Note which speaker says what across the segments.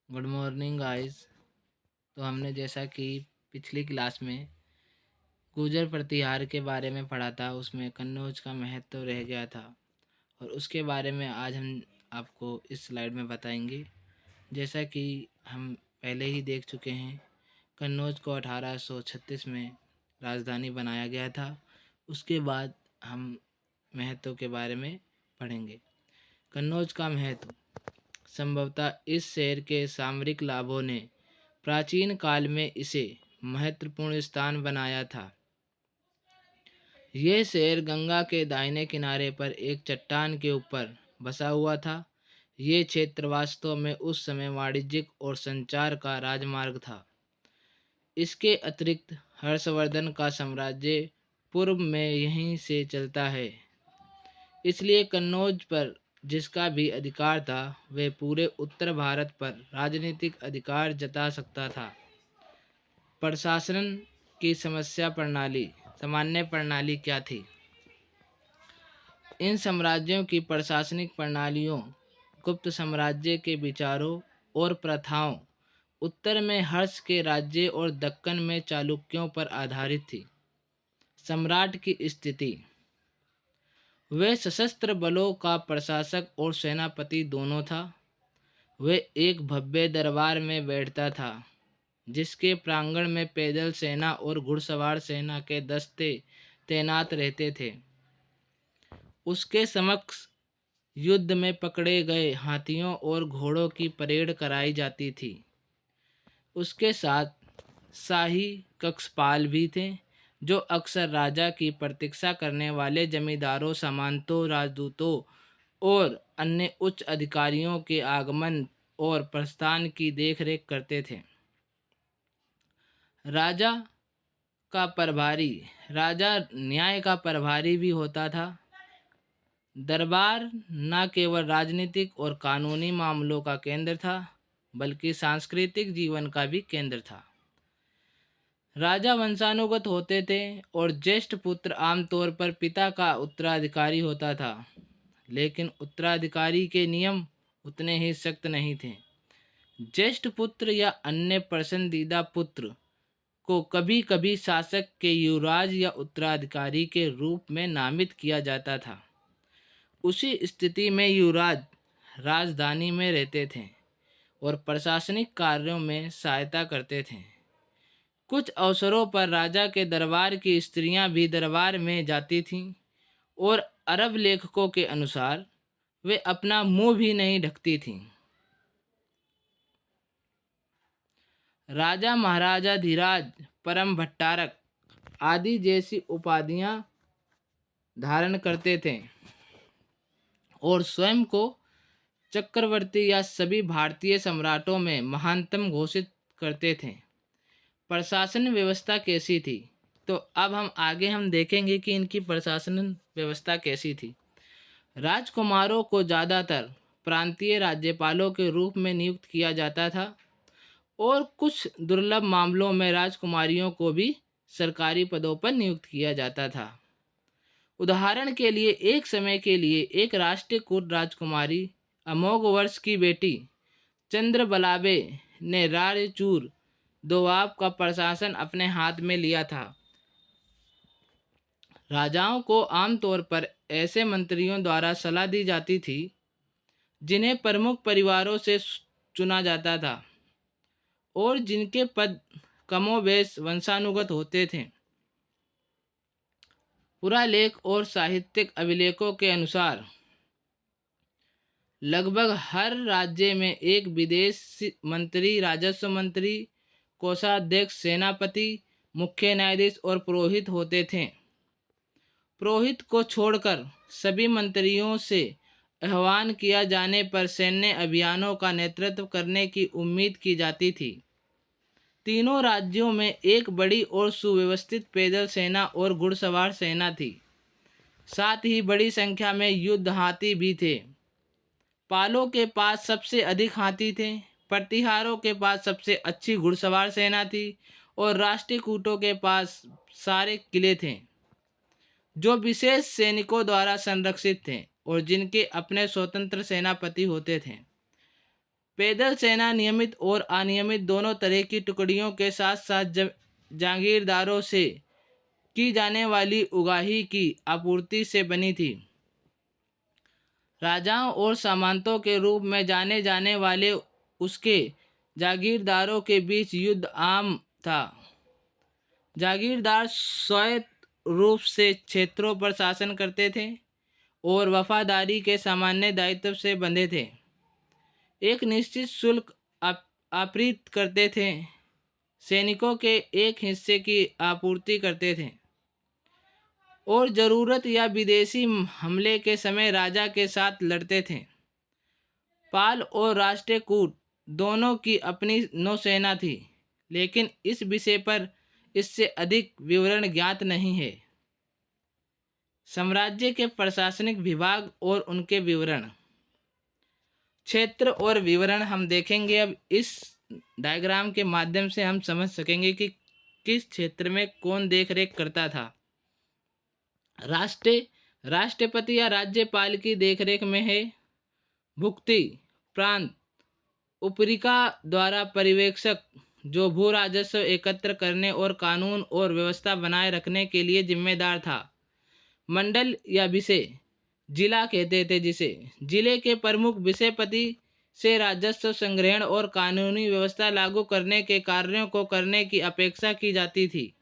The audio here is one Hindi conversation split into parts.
Speaker 1: Good morning guys. तो हमने जैसा कि पिछली क्लास में गुर्जर प्रतिहार के बारे में पढ़ा था, उसमें कन्नौज का महत्व रह गया था और उसके बारे में आज हम आपको इस स्लाइड में बताएंगे। जैसा कि हम पहले ही देख चुके हैं, कन्नौज को 1836 में राजधानी बनाया गया था। उसके बाद हम महत्व के बारे में पढ़ेंगे। कन्नौज का महत्व। संभवतः इस शहर के सामरिक लाभों ने प्राचीन काल में इसे महत्वपूर्ण स्थान बनाया था। यह शहर गंगा के दाहिने किनारे पर एक चट्टान के ऊपर बसा हुआ था। ये क्षेत्र वास्तव में उस समय वाणिज्यिक और संचार का राजमार्ग था। इसके अतिरिक्त हर्षवर्धन का साम्राज्य पूर्व में यहीं से चलता है, इसलिए कन्नौज पर जिसका भी अधिकार था वह पूरे उत्तर भारत पर राजनीतिक अधिकार जता सकता था। प्रशासन की सामान्य प्रणाली क्या थी? इन साम्राज्यों की प्रशासनिक प्रणालियों गुप्त साम्राज्य के विचारों और प्रथाओं उत्तर में हर्ष के राज्य और दक्कन में चालुक्यों पर आधारित थी। सम्राट की स्थिति। वह सशस्त्र बलों का प्रशासक और सेनापति दोनों था। वह एक भव्य दरबार में बैठता था, जिसके प्रांगण में पैदल सेना और घुड़सवार सेना के दस्ते तैनात रहते थे। उसके समक्ष युद्ध में पकड़े गए हाथियों और घोड़ों की परेड कराई जाती थी। उसके साथ शाही कक्षपाल भी थे, जो अक्सर राजा की प्रतीक्षा करने वाले जमींदारों, सामंतों, राजदूतों और अन्य उच्च अधिकारियों के आगमन और प्रस्थान की देखरेख करते थे। राजा का प्रभारी। राजा न्याय का प्रभारी भी होता था। दरबार न केवल राजनीतिक और कानूनी मामलों का केंद्र था, बल्कि सांस्कृतिक जीवन का भी केंद्र था। राजा वंशानुगत होते थे और ज्येष्ठ पुत्र आमतौर पर पिता का उत्तराधिकारी होता था, लेकिन उत्तराधिकारी के नियम उतने ही सख्त नहीं थे। ज्येष्ठ पुत्र या अन्य पसंदीदा पुत्र को कभी कभी शासक के युवराज या उत्तराधिकारी के रूप में नामित किया जाता था। उसी स्थिति में युवराज राजधानी में रहते थे और प्रशासनिक कार्यों में सहायता करते थे। कुछ अवसरों पर राजा के दरबार की स्त्रियां भी दरबार में जाती थीं और अरब लेखकों के अनुसार वे अपना मुंह भी नहीं ढकती थीं। राजा, महाराजा धीराज, परम भट्टारक आदि जैसी उपाधियां धारण करते थे और स्वयं को चक्रवर्ती या सभी भारतीय सम्राटों में महानतम घोषित करते थे। प्रशासन व्यवस्था कैसी थी? तो अब हम देखेंगे कि इनकी प्रशासन व्यवस्था कैसी थी। राजकुमारों को ज़्यादातर प्रांतीय राज्यपालों के रूप में नियुक्त किया जाता था और कुछ दुर्लभ मामलों में राजकुमारियों को भी सरकारी पदों पर नियुक्त किया जाता था। उदाहरण के लिए, एक समय के लिए एक राष्ट्रकूट राजकुमारी अमोघ वर्ष की बेटी चंद्रबलाबे ने रायचूर दोवाब का प्रशासन अपने हाथ में लिया था। राजाओं को आमतौर पर ऐसे मंत्रियों द्वारा सलाह दी जाती थी जिन्हें प्रमुख परिवारों से चुना जाता था और जिनके पद कमोबेश वंशानुगत होते थे। पुरालेख और साहित्यिक अभिलेखों के अनुसार लगभग हर राज्य में एक विदेश मंत्री, राजस्व मंत्री, कोषाध्यक्ष, सेनापति, मुख्य न्यायाधीश और पुरोहित होते थे। पुरोहित को छोड़कर सभी मंत्रियों से आह्वान किया जाने पर सैन्य अभियानों का नेतृत्व करने की उम्मीद की जाती थी। तीनों राज्यों में एक बड़ी और सुव्यवस्थित पैदल सेना और घुड़सवार सेना थी। साथ ही बड़ी संख्या में युद्ध हाथी भी थे। पालों के पास सबसे अधिक हाथी थे, प्रतिहारों के पास सबसे अच्छी घुड़सवार सेना थी और राष्ट्रकूटों के पास सारे किले थे, जो विशेष सैनिकों द्वारा संरक्षित थे और जिनके अपने स्वतंत्र सेनापति होते थे। पैदल सेना नियमित और अनियमित दोनों तरह की टुकड़ियों के साथ साथ जागीरदारों से की जाने वाली उगाही की आपूर्ति से बनी थी। राजाओं और सामंतों के रूप में जाने जाने वाले उसके जागीरदारों के बीच युद्ध आम था। जागीरदार स्वायत्त रूप से क्षेत्रों पर शासन करते थे और वफादारी के सामान्य दायित्व से बंधे थे। एक निश्चित शुल्क आप्रित करते थे, सैनिकों के एक हिस्से की आपूर्ति करते थे और ज़रूरत या विदेशी हमले के समय राजा के साथ लड़ते थे। पाल और राष्ट्रकूट दोनों की अपनी नौसेना थी, लेकिन इस विषय पर इससे अधिक विवरण ज्ञात नहीं है। साम्राज्य के प्रशासनिक विभाग और उनके विवरण, क्षेत्र और विवरण हम देखेंगे। अब इस डायग्राम के माध्यम से हम समझ सकेंगे कि किस क्षेत्र में कौन देखरेख करता था। राष्ट्रपति या राज्यपाल की देखरेख में है। भुक्ति प्रांत उपरिका द्वारा पर्यवेक्षक, जो भू राजस्व एकत्र करने और कानून और व्यवस्था बनाए रखने के लिए जिम्मेदार था। मंडल या विषय जिला कहते थे, जिसे जिले के प्रमुख विषयपति से राजस्व संग्रहण और कानूनी व्यवस्था लागू करने के कार्यों को करने की अपेक्षा की जाती थी।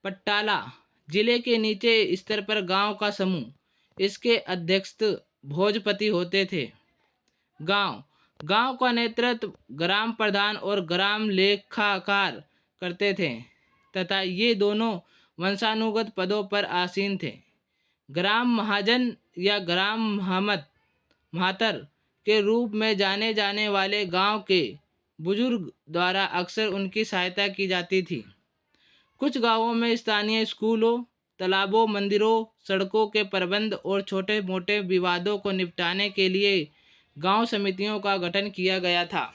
Speaker 1: पट्टाला जिले के नीचे स्तर पर गांव का समूह, इसके अध्यक्ष भोजपति होते थे। गांव का नेतृत्व ग्राम प्रधान और ग्राम लेखाकार करते थे तथा ये दोनों वंशानुगत पदों पर आसीन थे। ग्राम महाजन या ग्राम महातर के रूप में जाने जाने वाले गांव के बुजुर्ग द्वारा अक्सर उनकी सहायता की जाती थी। कुछ गांवों में स्थानीय स्कूलों, तालाबों, मंदिरों, सड़कों के प्रबंध और छोटे मोटे विवादों को निपटाने के लिए गांव समितियों का गठन किया गया था।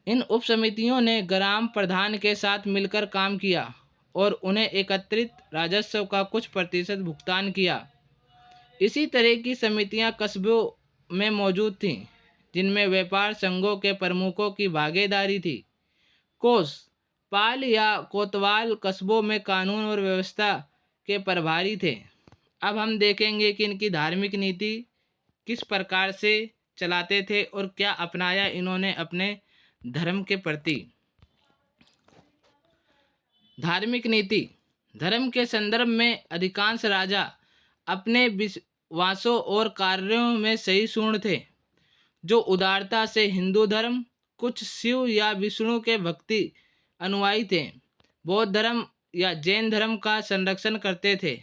Speaker 1: इन उप समितियों ने ग्राम प्रधान के साथ मिलकर काम किया और उन्हें एकत्रित राजस्व का कुछ प्रतिशत भुगतान किया। इसी तरह की समितियां कस्बों में मौजूद थीं, जिनमें व्यापार संघों के प्रमुखों की भागीदारी थी। कोष पाल या कोतवाल कस्बों में कानून और व्यवस्था के प्रभारी थे। अब हम देखेंगे कि इनकी धार्मिक नीति किस प्रकार से चलाते थे और क्या अपनाया इन्होंने अपने धर्म के प्रति। धार्मिक नीति धर्म के संदर्भ में अधिकांश राजा अपने विश्वासों और कार्यों में सहिष्णु थे, जो उदारता से हिंदू धर्म, कुछ शिव या विष्णु के भक्ति अनुयायी थे, बौद्ध धर्म या जैन धर्म का संरक्षण करते थे।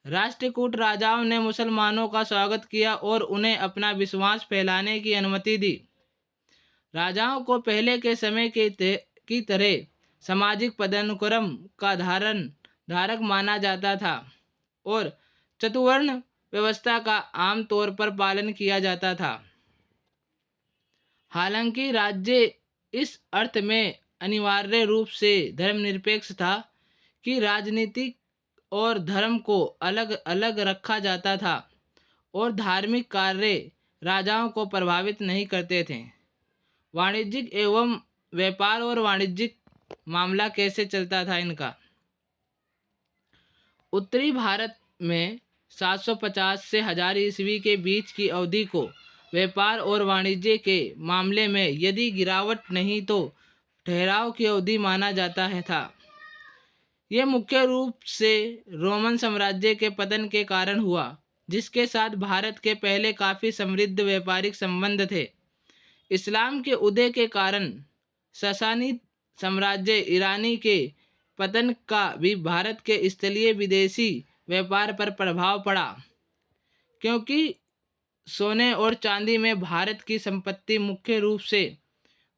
Speaker 1: राष्ट्रकूट राजाओं ने मुसलमानों का स्वागत किया और उन्हें अपना विश्वास फैलाने की अनुमति दी। राजाओं को पहले के समय की तरह सामाजिक पदानुक्रम का धारक माना जाता था और चतुवर्ण व्यवस्था का आम तौर पर पालन किया जाता था। हालांकि राज्य इस अर्थ में अनिवार्य रूप से धर्मनिरपेक्ष था कि राजनीति और धर्म को अलग अलग रखा जाता था और धार्मिक कार्य राजाओं को प्रभावित नहीं करते थे। वाणिज्यिक एवं व्यापार और वाणिज्यिक मामला कैसे चलता था इनका। उत्तरी भारत में 750 से 1000 ईस्वी के बीच की अवधि को व्यापार और वाणिज्य के मामले में यदि गिरावट नहीं तो ठहराव की अवधि माना जाता था। यह मुख्य रूप से रोमन साम्राज्य के पतन के कारण हुआ, जिसके साथ भारत के पहले काफ़ी समृद्ध व्यापारिक संबंध थे। इस्लाम के उदय के कारण ससानी साम्राज्य ईरानी के पतन का भी भारत के स्थलीय विदेशी व्यापार पर प्रभाव पड़ा, क्योंकि सोने और चांदी में भारत की संपत्ति मुख्य रूप से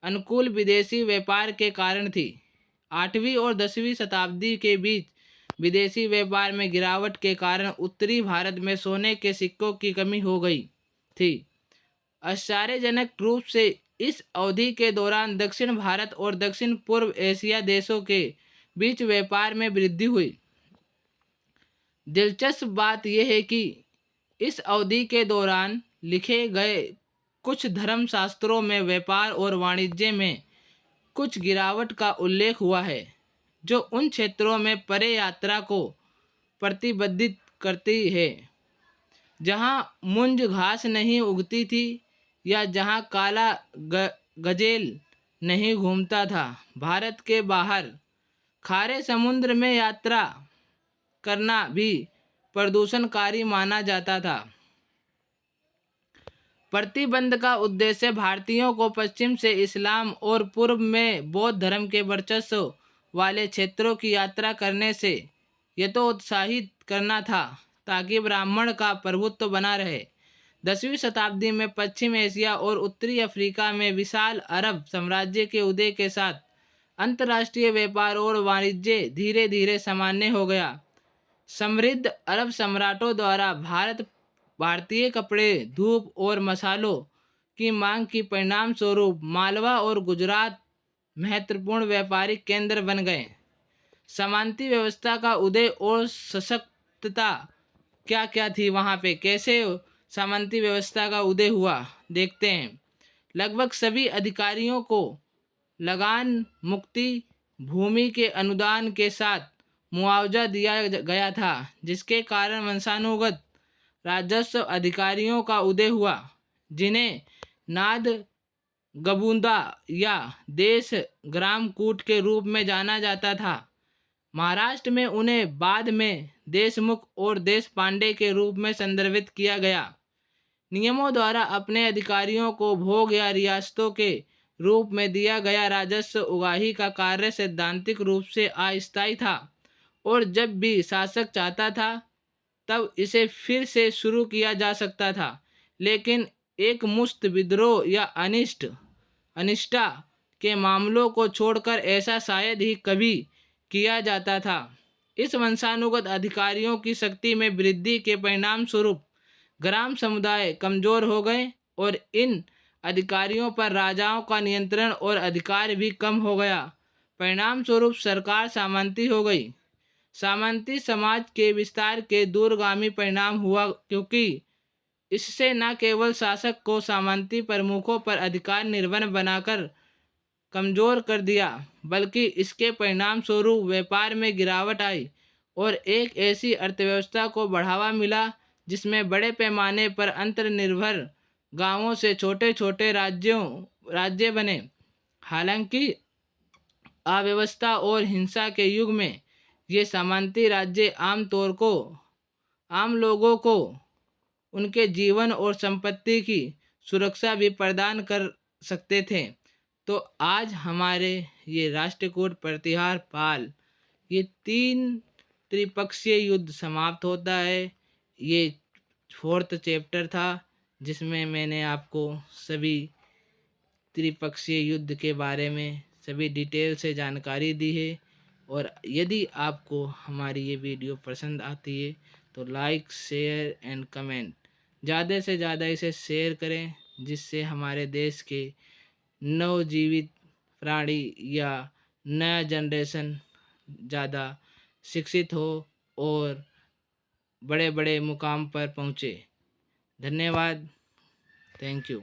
Speaker 1: अनुकूल विदेशी व्यापार के कारण थी। 8वीं और 10वीं शताब्दी के बीच विदेशी व्यापार में गिरावट के कारण उत्तरी भारत में सोने के सिक्कों की कमी हो गई थी। आश्चर्यजनक रूप से इस अवधि के दौरान दक्षिण भारत और दक्षिण पूर्व एशिया देशों के बीच व्यापार में वृद्धि हुई। दिलचस्प बात यह है कि इस अवधि के दौरान लिखे गए कुछ धर्मशास्त्रों में व्यापार और वाणिज्य में कुछ गिरावट का उल्लेख हुआ है, जो उन क्षेत्रों में परे यात्रा को प्रतिबंधित करती है जहाँ मुंज घास नहीं उगती थी या जहाँ काला गजेल नहीं घूमता था। भारत के बाहर खारे समुद्र में यात्रा करना भी प्रदूषणकारी माना जाता था। प्रतिबंध का उद्देश्य भारतीयों को पश्चिम से इस्लाम और पूर्व में बौद्ध धर्म के वर्चस्व वाले क्षेत्रों की यात्रा करने से यथोत्साहित करना था, ताकि ब्राह्मण का प्रभुत्व बना रहे। 10वीं शताब्दी में पश्चिम एशिया और उत्तरी अफ्रीका में विशाल अरब साम्राज्य के उदय के साथ अंतर्राष्ट्रीय व्यापार और वाणिज्य धीरे धीरे सामान्य हो गया। समृद्ध अरब सम्राटों द्वारा भारतीय कपड़े, धूप और मसालों की मांग के परिणाम स्वरूप मालवा और गुजरात महत्वपूर्ण व्यापारिक केंद्र बन गए। सामंती व्यवस्था का उदय और सशक्तता क्या क्या थी वहाँ पे, कैसे सामंती व्यवस्था का उदय हुआ, देखते हैं। लगभग सभी अधिकारियों को लगान मुक्ति, भूमि के अनुदान के साथ मुआवजा दिया गया था, जिसके कारण वंशानुगत राजस्व अधिकारियों का उदय हुआ, जिन्हें नाद गबूंदा या देश ग्रामकूट के रूप में जाना जाता था। महाराष्ट्र में उन्हें बाद में देशमुख और देश पांडे के रूप में संदर्भित किया गया। नियमों द्वारा अपने अधिकारियों को भोग या रियासतों के रूप में दिया गया राजस्व उगाही का कार्य सैद्धांतिक रूप से अस्थायी था, और जब भी शासक चाहता था तब इसे फिर से शुरू किया जा सकता था, लेकिन एक मुश्त विद्रोह या अनिष्टा के मामलों को छोड़कर ऐसा शायद ही कभी किया जाता था। इस वंशानुगत अधिकारियों की शक्ति में वृद्धि के परिणाम स्वरूप ग्राम समुदाय कमजोर हो गए और इन अधिकारियों पर राजाओं का नियंत्रण और अधिकार भी कम हो गया। परिणाम स्वरूप सरकार सामंती हो गई। सामंती समाज के विस्तार के दूरगामी परिणाम हुआ, क्योंकि इससे न केवल शासक को सामंती प्रमुखों पर अधिकार निर्भर बनाकर कमजोर कर दिया, बल्कि इसके परिणाम स्वरूप व्यापार में गिरावट आई और एक ऐसी अर्थव्यवस्था को बढ़ावा मिला जिसमें बड़े पैमाने पर अंतर्निर्भर गांवों से छोटे छोटे राज्य बने। हालांकि अव्यवस्था और हिंसा के युग में ये सामंती राज्य आम लोगों को उनके जीवन और संपत्ति की सुरक्षा भी प्रदान कर सकते थे। तो आज हमारे ये राष्ट्रकूट प्रतिहार पाल ये 3 त्रिपक्षीय युद्ध समाप्त होता है। ये 4th चैप्टर था, जिसमें मैंने आपको सभी त्रिपक्षीय युद्ध के बारे में सभी डिटेल से जानकारी दी है। और यदि आपको हमारी ये वीडियो पसंद आती है तो लाइक, शेयर एंड कमेंट ज़्यादा से ज़्यादा इसे शेयर करें, जिससे हमारे देश के नवजीवित प्राणी या नया जनरेशन ज़्यादा शिक्षित हो और बड़े बड़े मुकाम पर पहुँचे। धन्यवाद। Thank you.